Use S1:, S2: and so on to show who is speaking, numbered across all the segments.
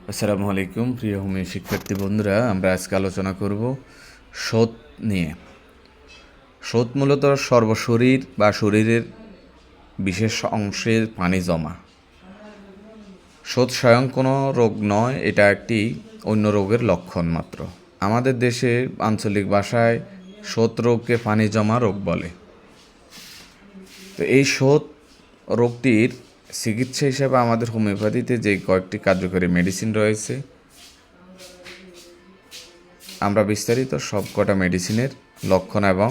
S1: আসসালামু আলাইকুম প্রিয় হোমিও শিক্ষার্থী বন্ধুরা, আমরা আজকে আলোচনা করব শোথ নিয়ে। শোথ মূলত সর্বশরীর বা শরীরের বিশেষ অংশের পানি জমা। শোথ স্বয়ং কোনো রোগ নয়, এটা একটি অন্য রোগের লক্ষণ মাত্র। আমাদের দেশে আঞ্চলিক ভাষায় শোথ রোগকে পানি জমা রোগ বলে। তো এই শোথ রোগটির চিকিৎসা হিসেবে আমাদের হোমিওপ্যাথিতে যে কয়েকটি কার্যকরী মেডিসিন রয়েছে, আমরা বিস্তারিত সবকটা মেডিসিনের লক্ষণ এবং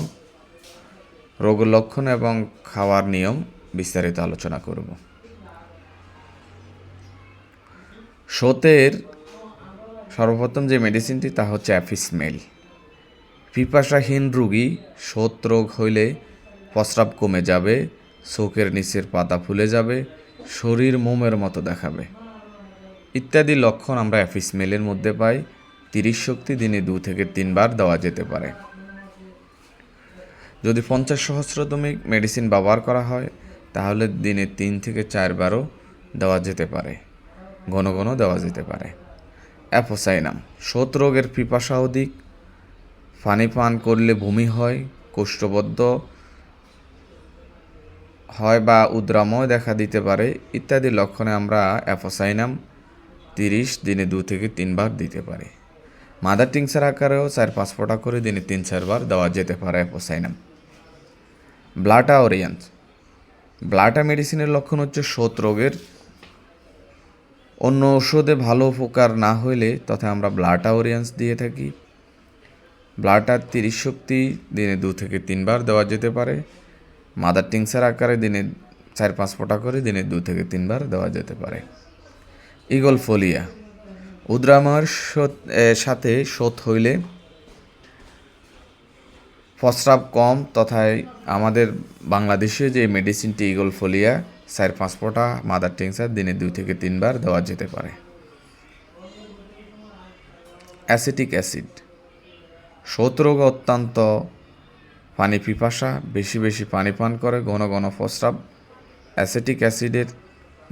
S1: রোগের লক্ষণ এবং খাওয়ার নিয়ম বিস্তারিত আলোচনা করব। শোথের সর্বপ্রথম যে মেডিসিনটি তা হচ্ছে অ্যাফিসমেল। পিপাসাহীন রোগী শোথ রোগ হইলে প্রস্রাব কমে যাবে, চোখের নিচের পাতা ফুলে যাবে, শরীর মোমের মতো দেখাবে ইত্যাদি লক্ষণ আমরা অ্যাফিসমেলের মধ্যে পাই। 30 শক্তি দিনে 2 থেকে 3 বার দেওয়া যেতে পারে। যদি 50 সহস্রতমিক মেডিসিন ব্যবহার করা হয় তাহলে দিনে 3 থেকে 4 বারও দেওয়া যেতে পারে, ঘন ঘন দেওয়া যেতে পারে। অ্যাপোসাইনাম শোথ রোগের পিপাসা অধিক, পানি পান করলে বমি হয়, কোষ্ঠবদ্ধ হয় বা উদ্রাময় দেখা দিতে পারে ইত্যাদি লক্ষণে আমরা অ্যাপোসাইনাম 30 দিনে 2 থেকে 3 বার দিতে পারি। মাদার টিংচার আকারেও 4-5 ফোঁটা করে দিনে 3-4 বার দেওয়া যেতে পারে অ্যাপোসাইনাম। ব্লাটা ওরিয়ান্স ব্লাটা মেডিসিনের লক্ষণ হচ্ছে শোথ রোগের অন্য ঔষধে ভালো উপকার না হইলে তথা আমরা ব্লাটা ওরিয়ান্স দিয়ে থাকি। ব্লাটা 30 শক্তি দিনে 2 থেকে 3 বার দেওয়া যেতে পারে। মাদার টিংচার আকারে দিনে 4-5 ফোঁটা করে দিনে 2 থেকে 3 বার দেওয়া যেতে পারে। ইগল ফোলিয়া উদ্রাময়ের সাথে শোথ হইলে প্রস্রাব কম তথায় আমাদের বাংলাদেশে যে মেডিসিনটি ইগল ফোলিয়া 4-5 ফোঁটা মাদার টিংচার দিনে 2 থেকে 3 বার দেওয়া যেতে পারে। অ্যাসিটিক অ্যাসিড শোথ রোগ অত্যন্ত পানি পিপাসা, বেশি বেশি পানি পান করে, ঘন ঘন প্রস্রাব অ্যাসিটিক অ্যাসিডের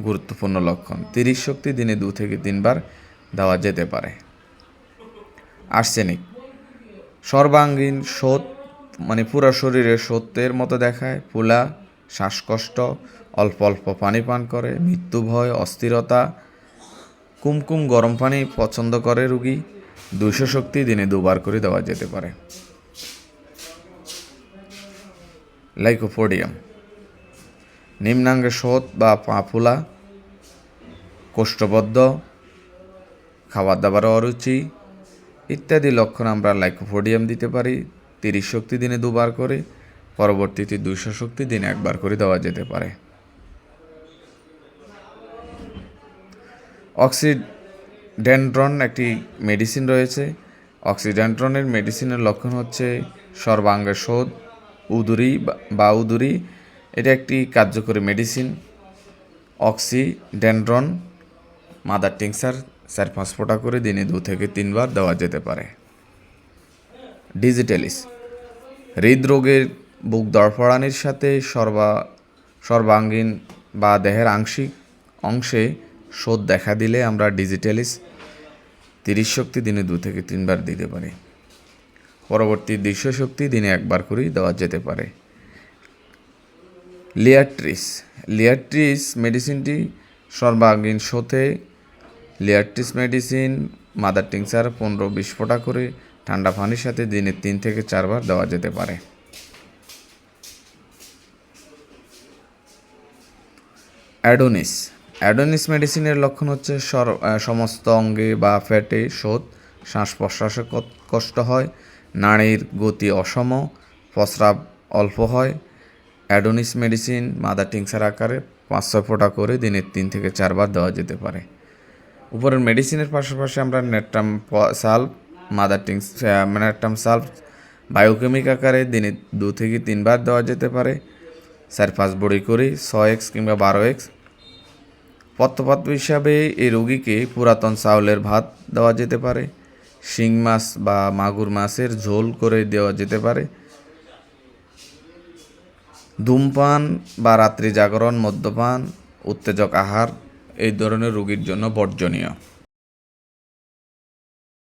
S1: গুরুত্বপূর্ণ লক্ষণ। 30 শক্তি দিনে 2 থেকে 3 বার দেওয়া যেতে পারে। আর্সেনিক সর্বাঙ্গীন শোথ পুরো শরীরে শোথের মতো দেখায়, ফুলা, শ্বাসকষ্ট, অল্প অল্প পানি পান করে, মৃত্যু ভয়, অস্থিরতা, কুমকুম গরম পানি পছন্দ করে রোগী। 200 শক্তি দিনে 2 বার করে দেওয়া যেতে পারে। লাইকোপোডিয়াম নিম্নাঙ্গে শোথ বা পা ফুলা, কোষ্ঠবদ্ধ, খাবার দাবার অরুচি ইত্যাদি লক্ষণ আমরা লাইকোপোডিয়াম দিতে পারি। 30 শক্তি দিনে 2 বার করে, পরবর্তীতে 200 শক্তি দিনে 1 বার করে দেওয়া যেতে পারে। অক্সিডেন্ড্রন একটি মেডিসিন রয়েছে। অক্সিডেন্ড্রনের মেডিসিনের লক্ষণ হচ্ছে সর্বাঙ্গে শোথ, উদুরি। এটা একটি কার্যকরী মেডিসিন। অক্সিডেন্ড্রন মাদার টিংচার 4-5 ফোঁটা করে দিনে 2 থেকে 3 বার দেওয়া যেতে পারে। ডিজিটালিস হৃদরোগের বুক দরপড়ানির সাথে সর্বাঙ্গীন বা দেহের আংশিক অংশে শোথ দেখা দিলে আমরা ডিজিটালিস 30 শক্তি দিনে 2 থেকে 3 বার দিতে পারি। পরবর্তী 200 শক্তি দিনে 1 বার করেই দেওয়া যেতে পারে। লিয়াট্রিস মেডিসিনটি সর্বাঙ্গীন শোথে। লিয়াট্রিস মেডিসিন মাদার টিংচার 15-20 ফোঁটা করে ঠান্ডা পানির সাথে দিনে 3 থেকে 4 বার দেওয়া যেতে পারে। অ্যাডোনিস মেডিসিনের লক্ষণ হচ্ছে সমস্ত অঙ্গে বা ফ্যাটে শোথ, শ্বাস প্রশ্বাসে কষ্ট হয়, নাড়ির গতি অসম, প্রস্রাব অল্প হয়। অ্যাডোনিস মেডিসিন মাদার টিংচার আকারে 5-6 ফোঁটা করে দিনে 3 থেকে 4 বার দেওয়া যেতে পারে। উপরের মেডিসিনের পাশাপাশি আমরা নেট্রাম সাল্ফ নেট্রাম সাল্ফ বায়োকেমিক আকারে দিনে 2 থেকে 3 বার দেওয়া যেতে পারে। 4-5 বড়ি করে 6x কিংবা 12x। পথ্যপাত্র হিসাবে এই রোগীকে পুরাতন চাউলের ভাত দেওয়া যেতে পারে। শিং মাছ বা মাগুর মাছের ঝোল করে দেওয়া যেতে পারে। ধূমপান বা রাত্রি জাগরণ, মদ্যপান, উত্তেজক আহার এই ধরনের রোগীর জন্য বর্জনীয়।